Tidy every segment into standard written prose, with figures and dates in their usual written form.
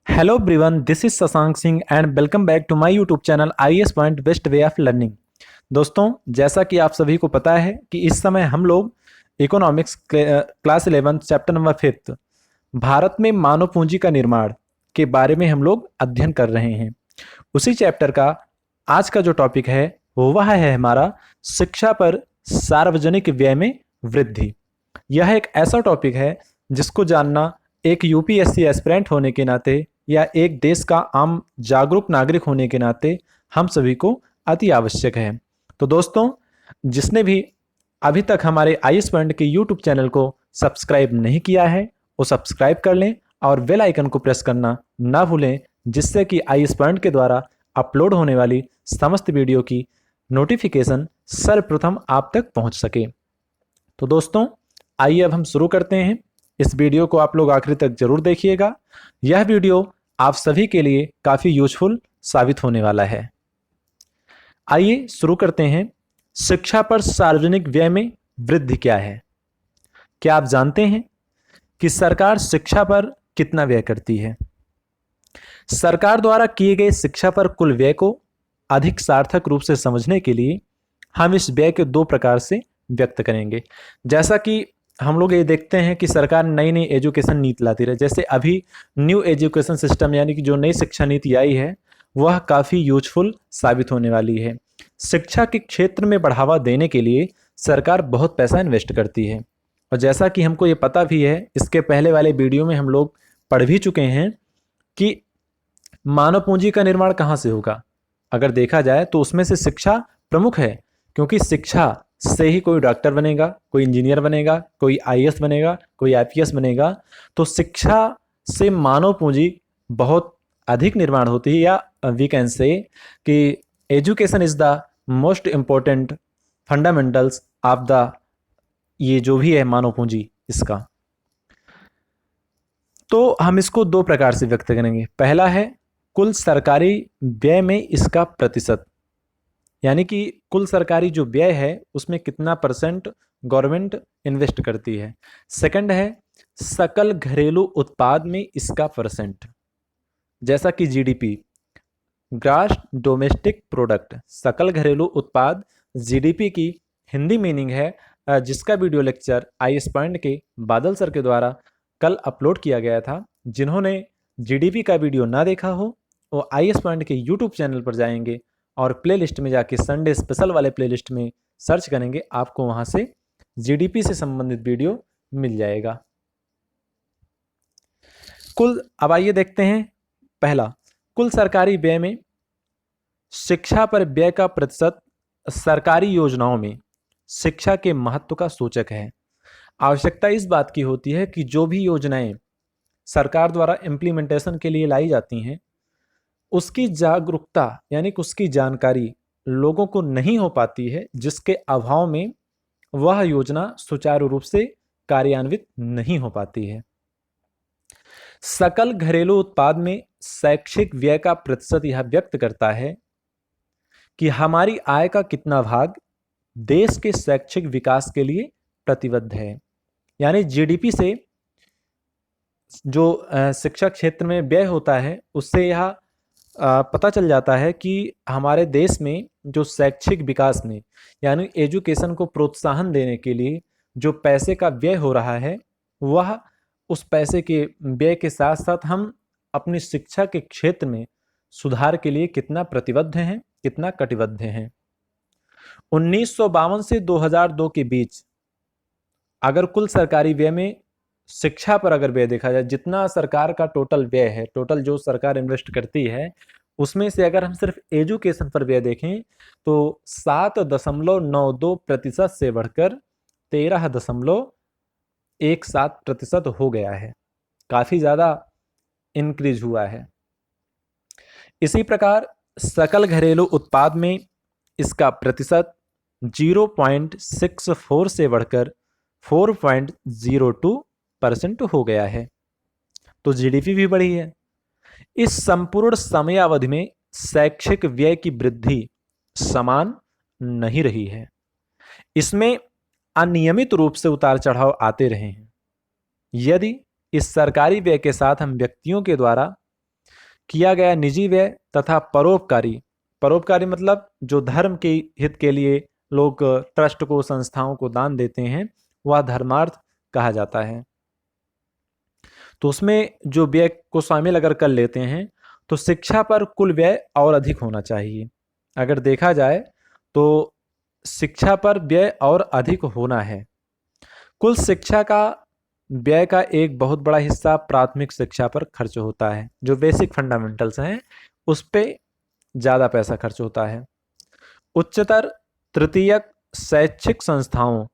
Hello everyone, this is Shashank Singh and welcome back to my YouTube channel IAS point best way of learning. दोस्तों, जैसा कि आप सभी को पता है कि इस समय हम लोग economics class 11 chapter number 5 Bharat में मानव पूंजी का निर्माण के बारे में हम लोग अध्ययन कर रहे हैं। उसी चैप्टर का आज का जो टॉपिक है वह है हमारा शिक्षा पर सार्वजनिक व्यय में वृद्धि। यह एक ऐसा टॉपिक है जिसको जानना एक यूपीएससी एस्पिरेंट होने के नाते या एक देश का आम जागरूक नागरिक होने के नाते हम सभी को अति आवश्यक है। तो दोस्तों, जिसने भी अभी तक हमारे आईएएस पॉइंट के यूट्यूब चैनल को सब्सक्राइब नहीं किया है वो सब्सक्राइब कर लें और बेल आइकन को प्रेस करना ना भूलें, जिससे कि आईएएस पॉइंट के द्वारा अपलोड होने वाली समस्त वीडियो की नोटिफिकेशन सर्वप्रथम आप तक पहुंच सके। तो दोस्तों, आइए अब हम शुरू करते हैं। इस वीडियो को आप लोग आखिरी तक जरूर देखिएगा। यह वीडियो आप सभी के लिए काफ़ी यूजफुल साबित होने वाला है। आइए शुरू करते हैं। शिक्षा पर सार्वजनिक व्यय में वृद्धि क्या है? क्या आप जानते हैं कि सरकार शिक्षा पर कितना व्यय करती है? सरकार द्वारा किए गए शिक्षा पर कुल व्यय को अधिक सार्थक रूप से समझने के लिए हम इस व्यय के दो प्रकार से व्यक्त करेंगे। जैसा कि हम लोग ये देखते हैं कि सरकार नई नई एजुकेशन नीति लाती रहे। जैसे अभी न्यू एजुकेशन सिस्टम यानी कि जो नई शिक्षा नीति आई है वह काफ़ी यूजफुल साबित होने वाली है। शिक्षा के क्षेत्र में बढ़ावा देने के लिए सरकार बहुत पैसा इन्वेस्ट करती है। और जैसा कि हमको ये पता भी है, इसके पहले वाले वीडियो में हम लोग पढ़ भी चुके हैं कि मानव पूंजी का निर्माण कहाँ से होगा। अगर देखा जाए तो उसमें से शिक्षा प्रमुख है, क्योंकि शिक्षा से ही कोई डॉक्टर बनेगा, कोई इंजीनियर बनेगा, कोई आईएएस बनेगा, कोई आईपीएस बनेगा। तो शिक्षा से मानव पूंजी बहुत अधिक निर्माण होती है, या वी कैन से कि education is the most important fundamentals of the, ये जो भी है मानव पूंजी इसका। तो हम इसको दो प्रकार से व्यक्त करेंगे। पहला है कुल सरकारी व्यय में इसका प्रतिशत, यानी कि कुल सरकारी जो व्यय है उसमें कितना परसेंट गवर्नमेंट इन्वेस्ट करती है। सेकंड है सकल घरेलू उत्पाद में इसका परसेंट, जैसा कि जीडीपी, ग्रॉस डोमेस्टिक प्रोडक्ट, सकल घरेलू उत्पाद जीडीपी की हिंदी मीनिंग है, जिसका वीडियो लेक्चर आईएएस पॉइंट के बादल सर के द्वारा कल अपलोड किया गया था। जिन्होंने जीडीपी का वीडियो ना देखा हो वो आईएएस पॉइंट के यूट्यूब चैनल पर जाएंगे और प्लेलिस्ट में जाके संडे स्पेशल वाले प्लेलिस्ट में सर्च करेंगे, आपको वहां से जीडीपी से संबंधित वीडियो मिल जाएगा। अब आइए देखते हैं। पहला, कुल सरकारी व्यय में शिक्षा पर व्यय का प्रतिशत सरकारी योजनाओं में शिक्षा के महत्व का सूचक है। आवश्यकता इस बात की होती है कि जो भी योजनाएं सरकार द्वारा इम्प्लीमेंटेशन के लिए लाई जाती हैं उसकी जागरूकता यानी कि उसकी जानकारी लोगों को नहीं हो पाती है, जिसके अभाव में वह योजना सुचारू रूप से कार्यान्वित नहीं हो पाती है। सकल घरेलू उत्पाद में शैक्षिक व्यय का प्रतिशत यह व्यक्त करता है कि हमारी आय का कितना भाग देश के शैक्षिक विकास के लिए प्रतिबद्ध है। यानी जीडीपी से जो शिक्षा क्षेत्र में व्यय होता है उससे यह पता चल जाता है कि हमारे देश में जो शैक्षिक विकास में यानी एजुकेशन को प्रोत्साहन देने के लिए जो पैसे का व्यय हो रहा है वह उस पैसे के व्यय के साथ साथ हम अपनी शिक्षा के क्षेत्र में सुधार के लिए कितना प्रतिबद्ध हैं, कितना कटिबद्ध हैं। 1952 से 2002 के बीच अगर कुल सरकारी व्यय में शिक्षा पर अगर व्यय देखा जाए, जितना सरकार का टोटल व्यय है, टोटल जो सरकार इन्वेस्ट करती है उसमें से अगर हम सिर्फ एजुकेशन पर व्यय देखें तो 7.92% से बढ़कर 13.17% हो गया है। काफी ज्यादा इंक्रीज हुआ है। इसी प्रकार सकल घरेलू उत्पाद में इसका प्रतिशत 0.64 से बढ़कर 4.02% हो गया है। तो जीडीपी भी बढ़ी है। इस संपूर्ण समयावधि में शैक्षिक व्यय की वृद्धि समान नहीं रही है। इसमें अनियमित रूप से उतार चढ़ाव आते रहे हैं। यदि इस सरकारी व्यय के साथ हम व्यक्तियों के द्वारा किया गया निजी व्यय तथा परोपकारी, परोपकारी मतलब जो धर्म के हित के लिए लोग ट्रस्ट को, संस्थाओं को दान देते हैं, वह धर्मार्थ कहा जाता है। तो उसमें जो व्यय को शामिल अगर कर लेते हैं तो शिक्षा पर कुल व्यय और अधिक होना चाहिए। अगर देखा जाए तो शिक्षा पर व्यय और अधिक होना है। कुल शिक्षा का व्यय का एक बहुत बड़ा हिस्सा प्राथमिक शिक्षा पर खर्च होता है, जो बेसिक फंडामेंटल्स हैं उस पे ज़्यादा पैसा खर्च होता है। उच्चतर तृतीयक शैक्षिक संस्थाओं,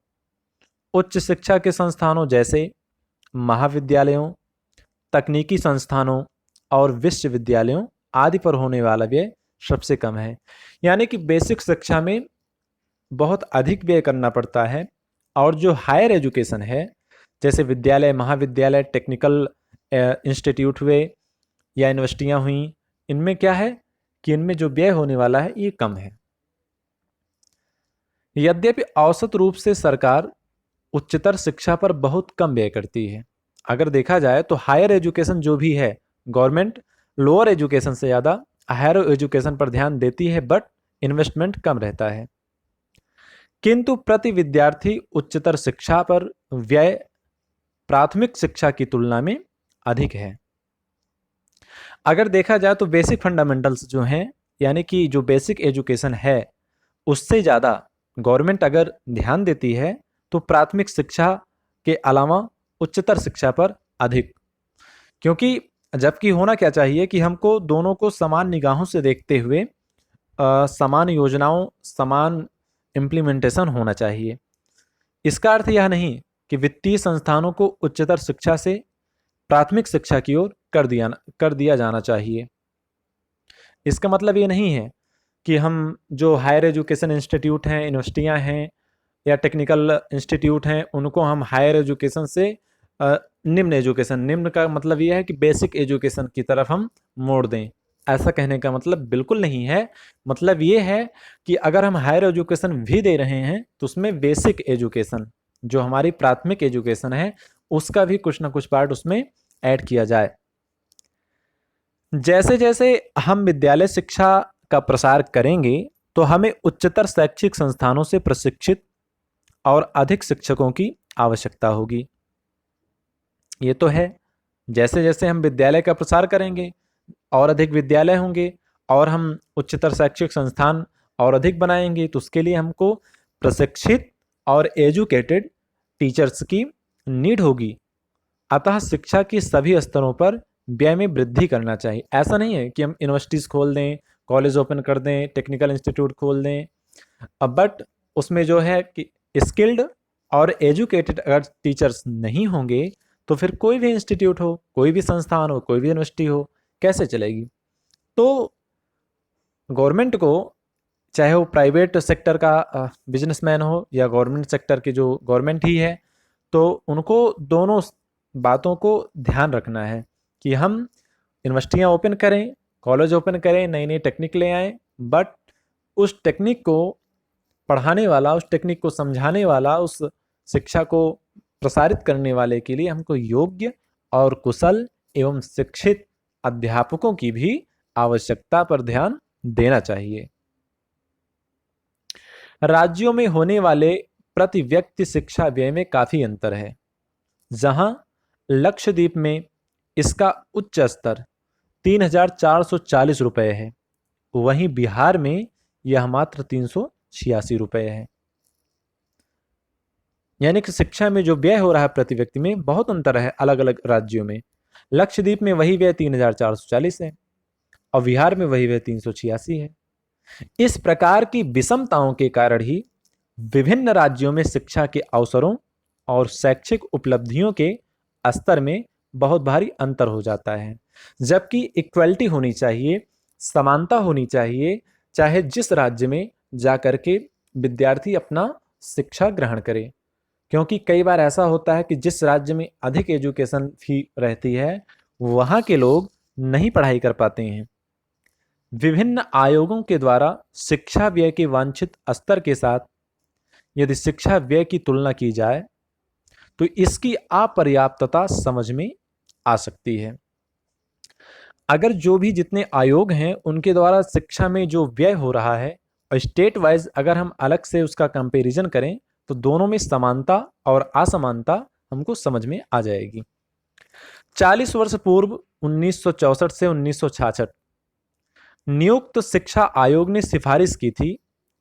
उच्च शिक्षा के संस्थानों जैसे महाविद्यालयों, तकनीकी संस्थानों और विश्वविद्यालयों आदि पर होने वाला व्यय सबसे कम है। यानी कि बेसिक शिक्षा में बहुत अधिक व्यय करना पड़ता है, और जो हायर एजुकेशन है जैसे विद्यालय, महाविद्यालय, टेक्निकल इंस्टीट्यूट हुए या यूनिवर्सिटियाँ हुई, इनमें क्या है कि इनमें जो व्यय होने वाला है ये कम है। यद्यपि औसत रूप से सरकार उच्चतर शिक्षा पर बहुत कम व्यय करती है। अगर देखा जाए तो हायर एजुकेशन जो भी है, गवर्नमेंट लोअर एजुकेशन से ज़्यादा हायर एजुकेशन पर ध्यान देती है, बट इन्वेस्टमेंट कम रहता है। किंतु प्रति विद्यार्थी उच्चतर शिक्षा पर व्यय प्राथमिक शिक्षा की तुलना में अधिक है। अगर देखा जाए तो बेसिक फंडामेंटल्स जो हैं, यानी कि जो बेसिक एजुकेशन है, उससे ज़्यादा गवर्नमेंट अगर ध्यान देती है तो प्राथमिक शिक्षा के अलावा उच्चतर शिक्षा पर अधिक। क्योंकि जबकि होना क्या चाहिए कि हमको दोनों को समान निगाहों से देखते हुए समान योजनाओं, समान इम्प्लीमेंटेशन होना चाहिए। इसका अर्थ यह नहीं कि वित्तीय संस्थानों को उच्चतर शिक्षा से प्राथमिक शिक्षा की ओर कर दिया जाना चाहिए। इसका मतलब ये नहीं है कि हम जो हायर एजुकेशन इंस्टीट्यूट हैं, यूनिवर्सिटियाँ हैं या टेक्निकल इंस्टीट्यूट हैं, उनको हम हायर एजुकेशन से निम्न एजुकेशन, निम्न का मतलब ये है कि बेसिक एजुकेशन की तरफ हम मोड़ दें। ऐसा कहने का मतलब बिल्कुल नहीं है। मतलब ये है कि अगर हम हायर एजुकेशन भी दे रहे हैं तो उसमें बेसिक एजुकेशन, जो हमारी प्राथमिक एजुकेशन है, उसका भी कुछ ना कुछ पार्ट उसमें ऐड किया जाए। जैसे जैसे हम विद्यालय शिक्षा का प्रसार करेंगे तो हमें उच्चतर शैक्षिक संस्थानों से प्रशिक्षित और अधिक शिक्षकों की आवश्यकता होगी। ये तो है, जैसे जैसे हम विद्यालय का प्रसार करेंगे और अधिक विद्यालय होंगे और हम उच्चतर शैक्षिक संस्थान और अधिक बनाएंगे, तो उसके लिए हमको प्रशिक्षित और एजुकेटेड टीचर्स की नीड होगी। अतः शिक्षा की सभी स्तरों पर व्यय में वृद्धि करना चाहिए। ऐसा नहीं है कि हम यूनिवर्सिटीज़ खोल दें, कॉलेज ओपन कर दें, टेक्निकल इंस्टीट्यूट खोल दें, बट उसमें जो है कि स्किल्ड और एजुकेटेड अगर टीचर्स नहीं होंगे तो फिर कोई भी इंस्टीट्यूट हो, कोई भी संस्थान हो, कोई भी यूनिवर्सिटी हो, कैसे चलेगी। तो गवर्नमेंट को, चाहे वो प्राइवेट सेक्टर का बिजनेसमैन हो या गवर्नमेंट सेक्टर की जो गवर्नमेंट ही है, तो उनको दोनों बातों को ध्यान रखना है कि हम यूनिवर्सिटियाँ ओपन करें, कॉलेज ओपन करें, नई नई टेक्निक ले आएँ, बट उस टेक्निक को पढ़ाने वाला, उस टेक्निक को समझाने वाला, उस शिक्षा को प्रसारित करने वाले के लिए हमको योग्य और कुशल एवं शिक्षित अध्यापकों की भी आवश्यकता पर ध्यान देना चाहिए। राज्यों में होने वाले प्रति व्यक्ति शिक्षा व्यय में काफी अंतर है। जहां लक्षद्वीप में इसका उच्च स्तर 3,440 रुपये है, वहीं बिहार में यह मात्र 386 रुपये है। यानी कि शिक्षा में जो व्यय हो रहा है प्रति व्यक्ति में बहुत अंतर है अलग अलग राज्यों में। लक्षद्वीप में वही व्यय 3,440 है और बिहार में वही व्यय 386 है। इस प्रकार की विषमताओं के कारण ही विभिन्न राज्यों में शिक्षा के अवसरों और शैक्षिक उपलब्धियों के स्तर में बहुत भारी अंतर हो जाता है। जबकि इक्वलिटी होनी चाहिए, समानता होनी चाहिए, चाहे जिस राज्य में जाकर के विद्यार्थी अपना शिक्षा ग्रहण करे। क्योंकि कई बार ऐसा होता है कि जिस राज्य में अधिक एजुकेशन फी रहती है, वहाँ के लोग नहीं पढ़ाई कर पाते हैं। विभिन्न आयोगों के द्वारा शिक्षा व्यय के वांछित स्तर के साथ यदि शिक्षा व्यय की तुलना की जाए तो इसकी अपर्याप्तता समझ में आ सकती है। अगर जो भी जितने आयोग हैं उनके द्वारा शिक्षा में जो व्यय हो रहा है और स्टेट वाइज अगर हम अलग से उसका कंपैरिजन करें तो दोनों में समानता और असमानता हमको समझ में आ जाएगी। 40 वर्ष पूर्व 1964 से 1966 नियुक्त शिक्षा आयोग ने सिफारिश की थी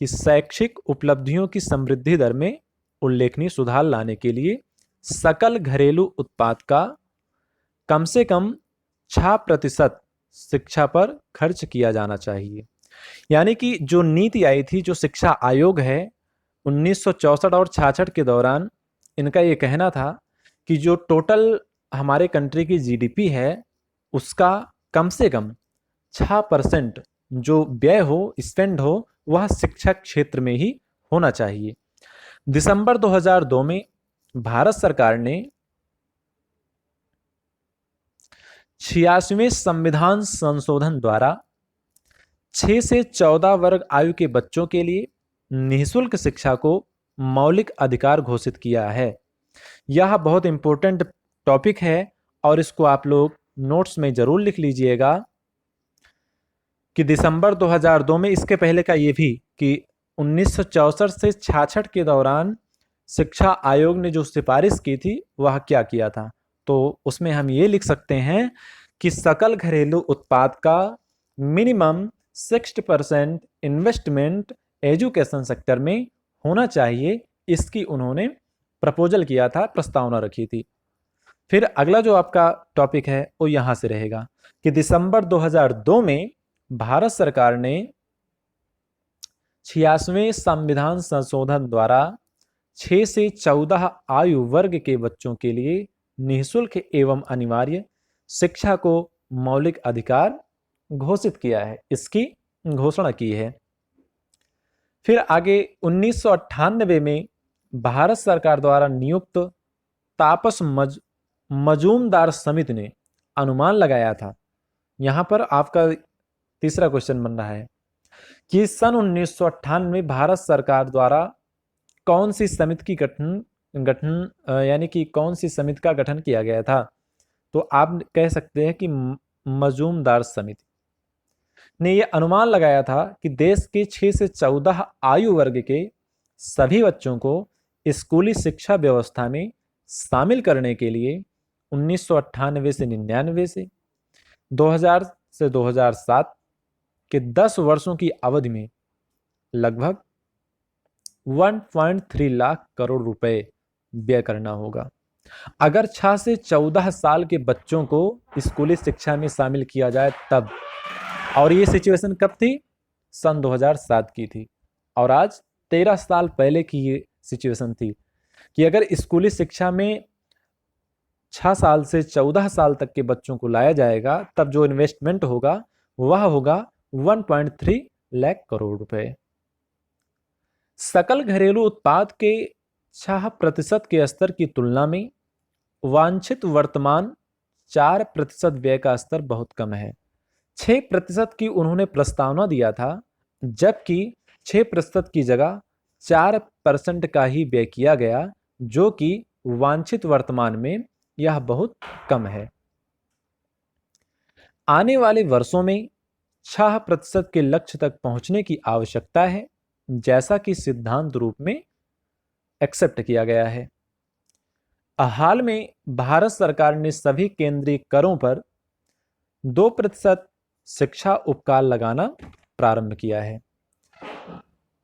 कि शैक्षिक उपलब्धियों की समृद्धि दर में उल्लेखनीय सुधार लाने के लिए सकल घरेलू उत्पाद का कम से कम 6% शिक्षा पर खर्च किया जाना चाहिए। यानी कि जो नीति आई थी, जो शिक्षा आयोग है 1964 और 66 के दौरान, इनका ये कहना था कि जो टोटल हमारे कंट्री की जीडीपी है उसका कम से कम 6% जो व्यय हो, स्पेंड हो, वह शिक्षा क्षेत्र में ही होना चाहिए। दिसंबर 2002 में भारत सरकार ने 86वें संविधान संशोधन द्वारा 6 से 14 वर्ग आयु के बच्चों के लिए निःशुल्क शिक्षा को मौलिक अधिकार घोषित किया है। यह बहुत इंपॉर्टेंट टॉपिक है और इसको आप लोग नोट्स में जरूर लिख लीजिएगा कि दिसंबर 2002 में, इसके पहले का ये भी कि 1964 से 66 के दौरान शिक्षा आयोग ने जो सिफारिश की थी वह क्या किया था। तो उसमें हम ये लिख सकते हैं कि सकल घरेलू उत्पाद का मिनिमम 60% इन्वेस्टमेंट एजुकेशन सेक्टर में होना चाहिए। इसकी उन्होंने प्रपोजल किया था, प्रस्तावना रखी थी। फिर अगला जो आपका टॉपिक है वो यहाँ से रहेगा कि दिसंबर 2002 में भारत सरकार ने 86वें संविधान संशोधन द्वारा 6 से 14 आयु वर्ग के बच्चों के लिए निःशुल्क एवं अनिवार्य शिक्षा को मौलिक अधिकार घोषित किया है, इसकी घोषणा की है। फिर आगे 1998 में भारत सरकार द्वारा नियुक्त तापस मजूमदार समिति ने अनुमान लगाया था, यहां पर आपका तीसरा क्वेश्चन बन रहा है कि सन 1998 में भारत सरकार द्वारा कौन सी समिति की गठन यानी कि कौन सी समिति का गठन किया गया था। तो आप कह सकते हैं कि मजूमदार समिति ने यह अनुमान लगाया था कि देश के 6 से 14 आयु वर्ग के सभी बच्चों को स्कूली शिक्षा व्यवस्था में शामिल करने के लिए 1998 से 99 से 2000 से 2007 के 10 वर्षों की अवधि में लगभग 1.3 लाख करोड़ रुपए व्यय करना होगा। अगर 6 से 14 साल के बच्चों को स्कूली शिक्षा में शामिल किया जाए तब, और ये सिचुएशन कब थी? सन 2007 की थी, और आज 13 साल पहले की ये सिचुएशन थी कि अगर स्कूली शिक्षा में 6 साल से 14 साल तक के बच्चों को लाया जाएगा तब जो इन्वेस्टमेंट होगा वह होगा 1.3 लाख करोड़ रुपए। सकल घरेलू उत्पाद के 6% के स्तर की तुलना में वांछित वर्तमान 4% व्यय का स्तर बहुत कम है। 6% की उन्होंने प्रस्तावना दिया था, जबकि 6% की जगह 4% का ही व्यय किया गया, जो कि वांछित वर्तमान में यह बहुत कम है। आने वाले वर्षों में 6% के लक्ष्य तक पहुंचने की आवश्यकता है, जैसा कि सिद्धांत रूप में एक्सेप्ट किया गया है। हाल में भारत सरकार ने सभी केंद्रीय करों पर 2% शिक्षा उपकर लगाना प्रारंभ किया है।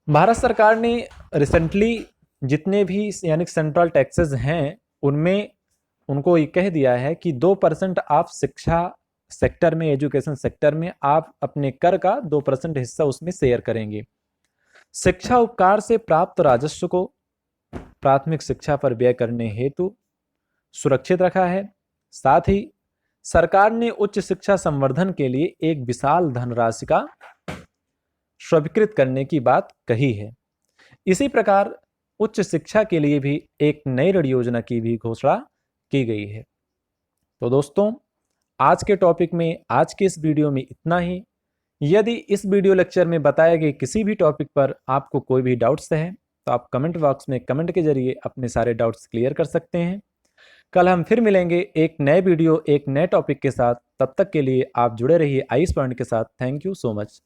भारत सरकार ने रिसेंटली जितने भी यानी सेंट्रल टैक्सेस हैं उनमें उनको ये कह दिया है कि 2% आप शिक्षा सेक्टर में, एजुकेशन सेक्टर में आप अपने कर का 2% हिस्सा उसमें शेयर करेंगे। शिक्षा उपकार से प्राप्त राजस्व को प्राथमिक शिक्षा पर व्यय करने हेतु सुरक्षित रखा है। साथ ही सरकार ने उच्च शिक्षा संवर्धन के लिए एक विशाल धनराशि का स्वीकृत करने की बात कही है। इसी प्रकार उच्च शिक्षा के लिए भी एक नई ऋण योजना की भी घोषणा की गई है। तो दोस्तों, आज के टॉपिक में, आज के इस वीडियो में इतना ही। यदि इस वीडियो लेक्चर में बताए गए किसी भी टॉपिक पर आपको कोई भी डाउट्स है तो आप कमेंट बॉक्स में कमेंट के जरिए अपने सारे डाउट्स क्लियर कर सकते हैं। कल हम फिर मिलेंगे एक नए वीडियो एक नए टॉपिक के साथ। तब तक के लिए आप जुड़े रहिए आईएएस पॉइंट के साथ। Thank you so much.